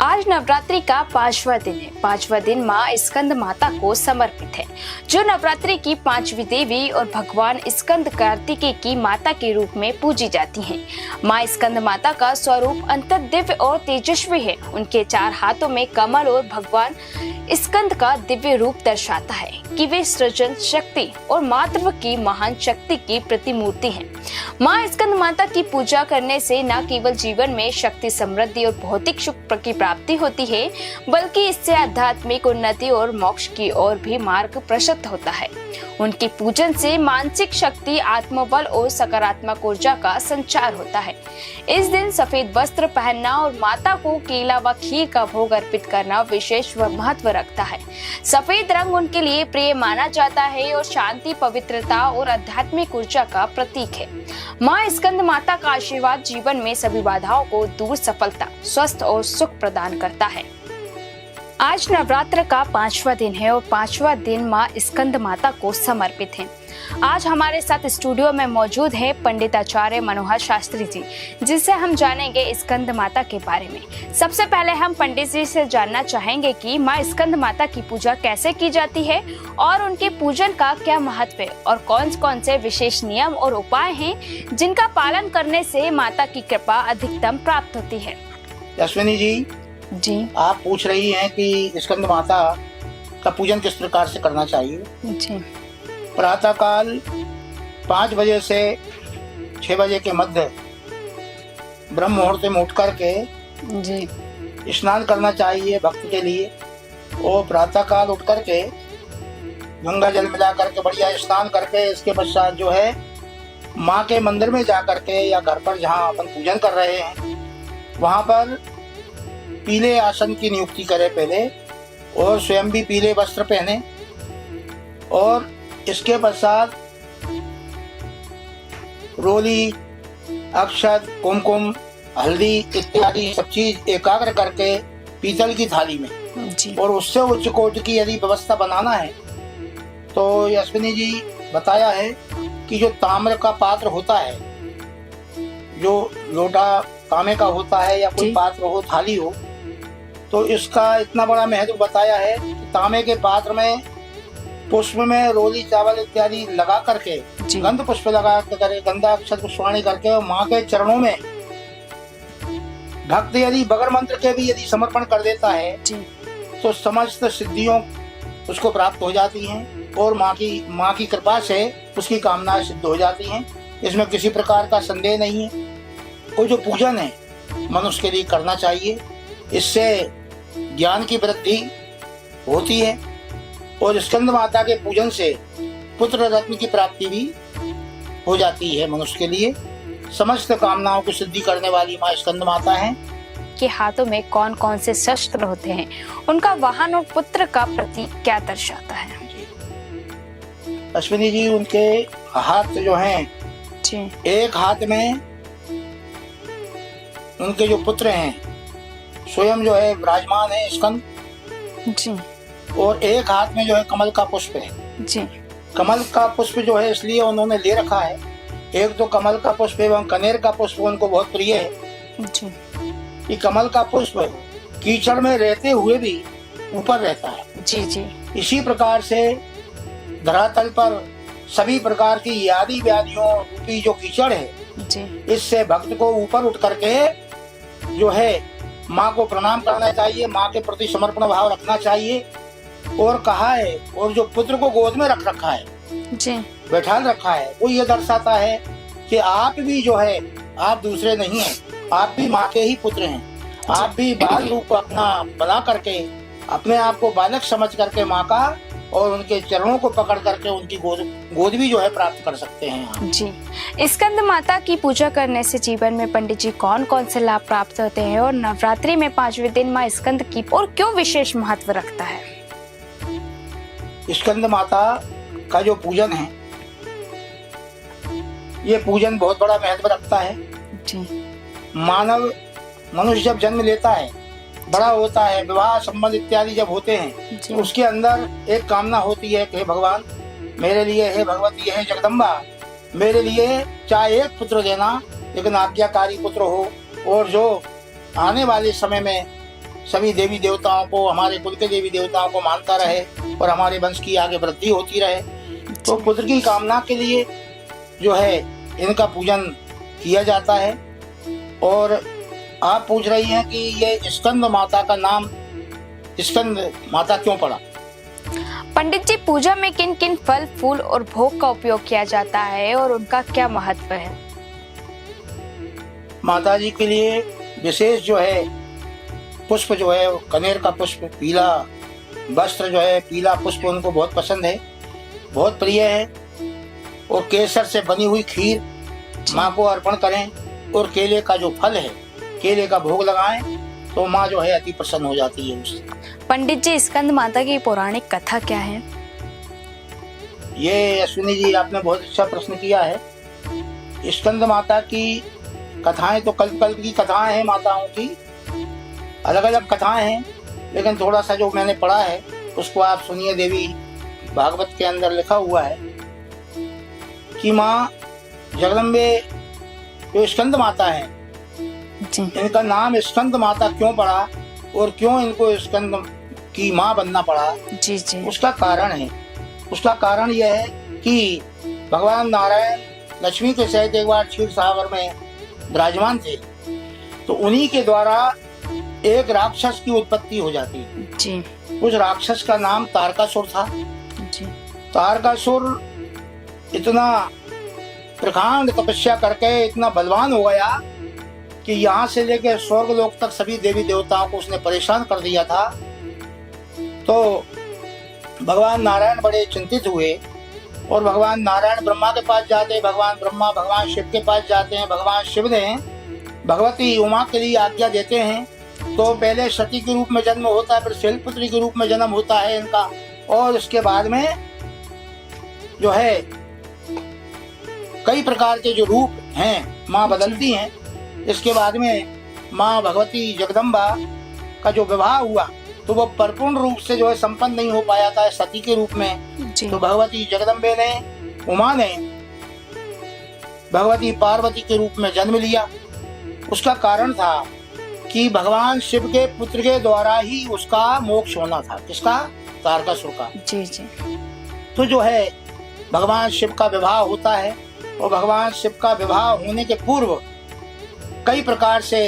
आज नवरात्रि का 5वां दिन है। 5वां दिन माँ स्कंद माता को समर्पित है, जो नवरात्रि की 5वीं देवी और भगवान स्कंद कार्तिकेय की माता के रूप में पूजी जाती हैं। माँ स्कंद माता का स्वरूप अंतत दिव्य और तेजस्वी है। उनके 4 हाथों में कमल और भगवान स्कंद का दिव्य रूप दर्शाता है कि वे सृजन शक्ति और मातृत्व की महान शक्ति की प्रतिमूर्ति हैं। माँ स्कंद माता की पूजा करने से न केवल जीवन में शक्ति, समृद्धि और भौतिक सुख की प्राप्ति होती है, बल्कि इससे आध्यात्मिक उन्नति और मोक्ष की ओर भी मार्ग प्रशस्त होता है। उनके पूजन से मानसिक शक्ति, आत्मबल और सकारात्मक ऊर्जा का संचार होता है। इस दिन सफेद वस्त्र पहनना और माता को केला व खीर का भोग अर्पित करना विशेष महत्व रखता है। सफेद रंग उनके लिए प्रिय माना जाता है और शांति, पवित्रता और आध्यात्मिक ऊर्जा का प्रतीक है। माँ स्कंद माता का आशीर्वाद जीवन में सभी बाधाओं को दूर, सफलता, स्वस्थ और सुख प्रदान करता है। आज नवरात्र का 5वां दिन है और 5वां दिन माँ स्कंद माता को समर्पित है। आज हमारे साथ स्टूडियो में मौजूद है पंडित आचार्य मनोहर शास्त्री जी, जिससे हम जानेंगे स्कंद माता के बारे में। सबसे पहले हम पंडित जी से जानना चाहेंगे कि माँ स्कंद माता की पूजा कैसे की जाती है और उनके पूजन का क्या महत्व है और कौन से विशेष नियम और उपाय हैं जिनका पालन करने से माता की कृपा अधिकतम प्राप्त होती है। अश्विनी जी, आप पूछ रही हैं कि स्कंद माता का पूजन किस प्रकार से करना चाहिए। जी। प्रातः काल 5 बजे से 6 बजे के मध्य ब्रह्म मुहूर्त में उठ करके जी स्नान करना चाहिए भक्त के लिए। और प्रातः काल उठ करके गंगा जल मिला करके बढ़िया स्नान करके इसके पश्चात जो है माँ के मंदिर में जा करके या घर पर जहाँ अपन पूजन कर रहे हैं वहाँ पर पीले आसन की नियुक्ति करे पहले, और स्वयं भी पीले वस्त्र पहने। और इसके पश्चात रोली, अक्षत, कुमकुम, हल्दी इत्यादि सब चीज एकाग्र करके पीतल की थाली में जी। और उससे उच्च कोटि की यदि व्यवस्था बनाना है तो अश्विनी जी बताया है कि जो ताम्र का पात्र होता है, जो लोटा तांबे का होता है या कोई पात्र हो, थाली हो, तो इसका इतना बड़ा महत्व बताया है कि तांबे के पात्र में पुष्प में रोली, चावल इत्यादि लगा करके, गंध पुष्प लगा करके, गंधा अक्षत पुष्पाणी करके माँ के चरणों में भक्त यदि बगैर मंत्र के भी यदि समर्पण कर देता है तो समस्त सिद्धियों उसको प्राप्त हो जाती हैं और माँ की कृपा से उसकी कामनाएं सिद्ध हो जाती हैं। इसमें किसी प्रकार का संदेह नहीं है। वो जो पूजन है मनुष्य के लिए करना चाहिए, इससे ज्ञान की वृद्धि होती है और स्कंद माता के पूजन से पुत्र रत्न की प्राप्ति भी हो जाती है मनुष्य के लिए। समस्त कामनाओं की सिद्धि करने वाली माँ स्कंद माता है। के हाथों में कौन से शस्त्र होते हैं, उनका वाहन और पुत्र का प्रतीक क्या दर्शाता है। अश्विनी जी, उनके हाथ जो हैं जी, एक हाथ में उनके जो पुत्र हैं स्वयं जो है विराजमान है स्कंद जी, और एक हाथ में जो है कमल का पुष्प है जी। कमल का पुष्प जो है इसलिए उन्होंने ले रखा है, एक तो कमल का पुष्प एवं कनेर का पुष्प उनको बहुत प्रिय है जी। कि कमल का पुष्प कीचड़ में रहते हुए भी ऊपर रहता है। जी जी। इसी प्रकार से धरातल पर सभी प्रकार की यादी व्याधियों रूपी जो कीचड़ है जी, इससे भक्त को ऊपर उठ करके जो है माँ को प्रणाम करना चाहिए, माँ के प्रति समर्पण भाव रखना चाहिए। और कहा है, और जो पुत्र को गोद में रख रखा है जी, बैठा रखा है, वो ये दर्शाता है कि आप भी जो है आप दूसरे नहीं हैं, आप भी माँ के ही पुत्र हैं। आप भी बाल रूप अपना बना करके अपने आप को बालक समझ करके माँ का और उनके चरणों को पकड़ करके उनकी गोद भी जो है प्राप्त कर सकते हैं जी। स्कंद माता की पूजा करने से जीवन में पंडित जी कौन से लाभ प्राप्त होते हैं और नवरात्रि में 5वें दिन माँ स्कंद की और क्यों विशेष महत्व रखता है। स्कंद माता का जो पूजन है ये पूजन बहुत बड़ा महत्व रखता है जी। मनुष्य जब जन्म लेता है, बड़ा होता है, विवाह संबंध इत्यादि जब होते हैं तो उसके अंदर एक कामना होती है कि हे भगवान मेरे लिए, हे भगवती, हे जगदम्बा मेरे लिए चाहे एक पुत्र देना लेकिन आज्ञाकारी पुत्र हो और जो आने वाले समय में सभी देवी देवताओं को, हमारे कुल के देवी देवताओं को मानता रहे और हमारे वंश की आगे वृद्धि होती रहे। तो पुत्र की कामना के लिए जो है इनका पूजन किया जाता है। और आप पूछ रही हैं कि ये स्कंद माता का नाम स्कंद माता क्यों पड़ा? पंडित जी, पूजा में किन किन फल, फूल और भोग का उपयोग किया जाता है और उनका क्या महत्व है? माता जी के लिए विशेष जो है पुष्प जो है कनेर का पुष्प, पीला वस्त्र जो है, पीला पुष्प उनको बहुत पसंद है, बहुत प्रिय है। और केसर से बनी हुई खीर माँ को अर्पण करें और केले का जो फल है, केले का भोग लगाएं तो माँ जो है अति प्रसन्न हो जाती है उससे। पंडित जी, स्कंद माता की पौराणिक कथा क्या है? ये अश्विनी जी आपने बहुत अच्छा प्रश्न किया है। स्कंद माता की कथाएं तो कल्प कल्प की कथाएं हैं, माताओं की अलग अलग कथाएं हैं, लेकिन थोड़ा सा जो मैंने पढ़ा है उसको आप सुनिए। देवी भागवत के अंदर लिखा हुआ है कि माँ जगदम्बे जो स्कंद माता है, इनका नाम स्कंद माता क्यों पड़ा और क्यों इनको स्कंद की माँ बनना पड़ा, जी। उसका कारण है। उसका कारण यह है कि भगवान नारायण लक्ष्मी के सहित एक बार क्षीर सागर में विराजमान थे, तो उन्हीं के द्वारा एक राक्षस की उत्पत्ति हो जाती है जी। उस राक्षस का नाम तारकासुर था जी। तारकासुर इतना प्रकांड तपस्या करके इतना बलवान हो गया कि यहाँ से लेकर स्वर्ग लोक तक सभी देवी देवताओं को उसने परेशान कर दिया था। तो भगवान नारायण बड़े चिंतित हुए और भगवान नारायण ब्रह्मा के पास जाते, भगवान ब्रह्मा भगवान शिव के पास जाते हैं। भगवान शिव ने भगवती उमा के लिए आज्ञा देते हैं। तो पहले सती के रूप में जन्म होता है, फिर शैलपुत्री के रूप में जन्म होता है इनका, और इसके बाद में जो है कई प्रकार के जो रूप हैं माँ बदलती हैं। इसके बाद में माँ भगवती जगदम्बा का जो विवाह हुआ तो वो परिपूर्ण रूप से जो है संपन्न नहीं हो पाया था सती के रूप में। तो भगवती जगदम्बे ने, उमा ने भगवती पार्वती के रूप में जन्म लिया। उसका कारण था कि भगवान शिव के पुत्र के द्वारा ही उसका मोक्ष होना था। किसका? तारकासुर का। जी। तो जो है भगवान शिव का विवाह होता है और भगवान शिव का विवाह होने के पूर्व कई प्रकार से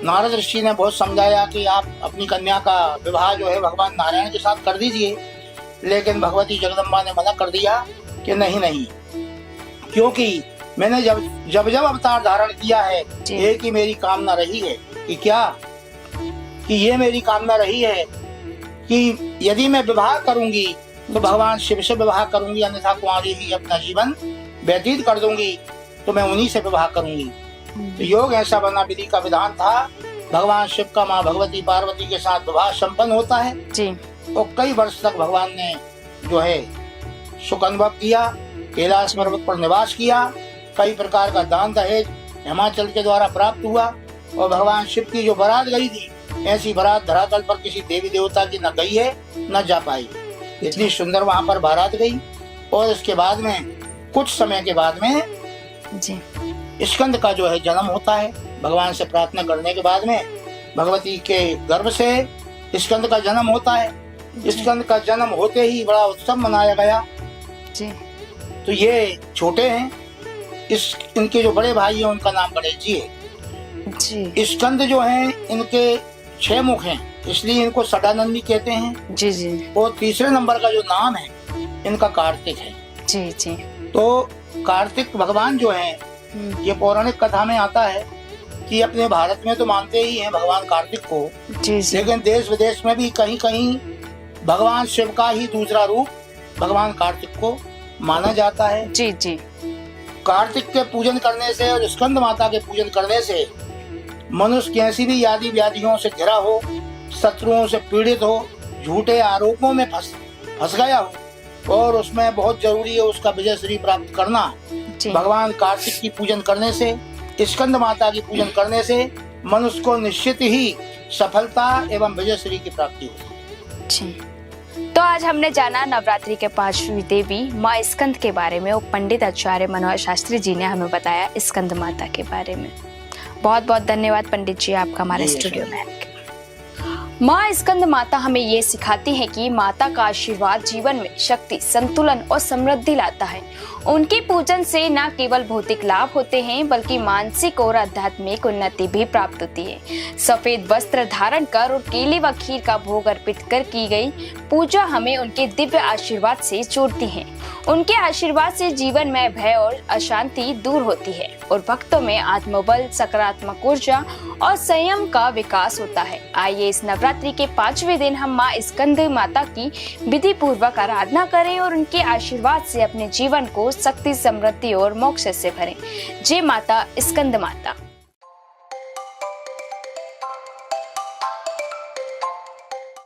नारद ऋषि ने बहुत समझाया कि आप अपनी कन्या का विवाह जो है भगवान नारायण के साथ कर दीजिए, लेकिन भगवती जगदम्बा ने मना कर दिया कि नहीं, क्योंकि मैंने जब अवतार धारण किया है एक ही मेरी कामना रही है कि क्या कि ये मेरी कामना रही है कि यदि मैं विवाह करूंगी तो भगवान शिव से विवाह करूंगी, अन्यथा कुंवारी ही अपना जीवन व्यतीत कर दूंगी, तो मैं उन्हीं से विवाह करूंगी। तो योग ऐसा बना, विधि का विधान था। भगवान शिव का माँ भगवती पार्वती के साथ विवाह संपन्न होता है जी। और कई वर्ष तक भगवान ने जो है सुख अनुभव किया, कैलाश पर्वत पर निवास किया, कई प्रकार का दान दहेज हिमाचल के द्वारा प्राप्त हुआ। और भगवान शिव की जो बारात गई थी, ऐसी बारात धरातल पर किसी देवी देवता की न गई है न जा पाई। इतनी सुंदर वहाँ पर बारात गई। और इसके बाद में कुछ समय के बाद में जी स्कंद का जो है जन्म होता है। भगवान से प्रार्थना करने के बाद में भगवती के गर्भ से स्कंद का जन्म होता है। स्कंद का जन्म होते ही बड़ा उत्सव मनाया गया जी। तो ये छोटे हैं, इनके जो बड़े भाई हैं उनका नाम गणेश जी है जी। स्कंद जो हैं इनके 6 मुख हैं, इसलिए इनको सदानंदी कहते हैं जी। और तीसरे नंबर का जो नाम है इनका कार्तिक है जी। तो कार्तिक भगवान जो है, ये पौराणिक कथा में आता है कि अपने भारत में तो मानते ही हैं भगवान कार्तिक को जी। लेकिन देश विदेश में भी कहीं कहीं भगवान शिव का ही दूसरा रूप भगवान कार्तिक को माना जाता है जी। कार्तिक के पूजन करने से और स्कंद माता के पूजन करने से मनुष्य कैसी भी यादि व्याधियों से घिरा हो, शत्रुओं से पीड़ित हो, झूठे आरोपों में फंस गया हो और उसमें बहुत जरूरी है उसका विजय श्री प्राप्त करना। भगवान कार्तिक की पूजन करने से, स्कंद माता की पूजन करने से मनुष्य को निश्चित ही सफलता एवं विजय श्री की प्राप्ति होती है। तो आज हमने जाना नवरात्रि के 5वीं देवी माँ स्कंद के बारे में और पंडित आचार्य मनोहर शास्त्री जी ने हमें बताया स्कंद माता के बारे में। बहुत बहुत धन्यवाद पंडित जी आपका हमारे स्टूडियो में आने के लिए। माँ स्कंद माता हमें ये सिखाती है कि माता का आशीर्वाद जीवन में शक्ति, संतुलन और समृद्धि लाता है। उनके पूजन से न केवल भौतिक लाभ होते हैं बल्कि मानसिक और आध्यात्मिक उन्नति भी प्राप्त होती है। सफेद वस्त्र धारण कर और केले व खीर का भोग अर्पित कर की गई पूजा हमें उनके दिव्य आशीर्वाद से जोड़ती है। उनके आशीर्वाद से जीवन में भय और अशांति दूर होती है और भक्तों में आत्मबल, सकारात्मक ऊर्जा और संयम का विकास होता है। आइए इस नवरात्रि के 5वें दिन हम माँ स्कंद माता की विधि पूर्वक आराधना करें और उनके आशीर्वाद से अपने जीवन को शक्ति, समृद्धि और मोक्ष से भरें। जय माता स्कंद माता।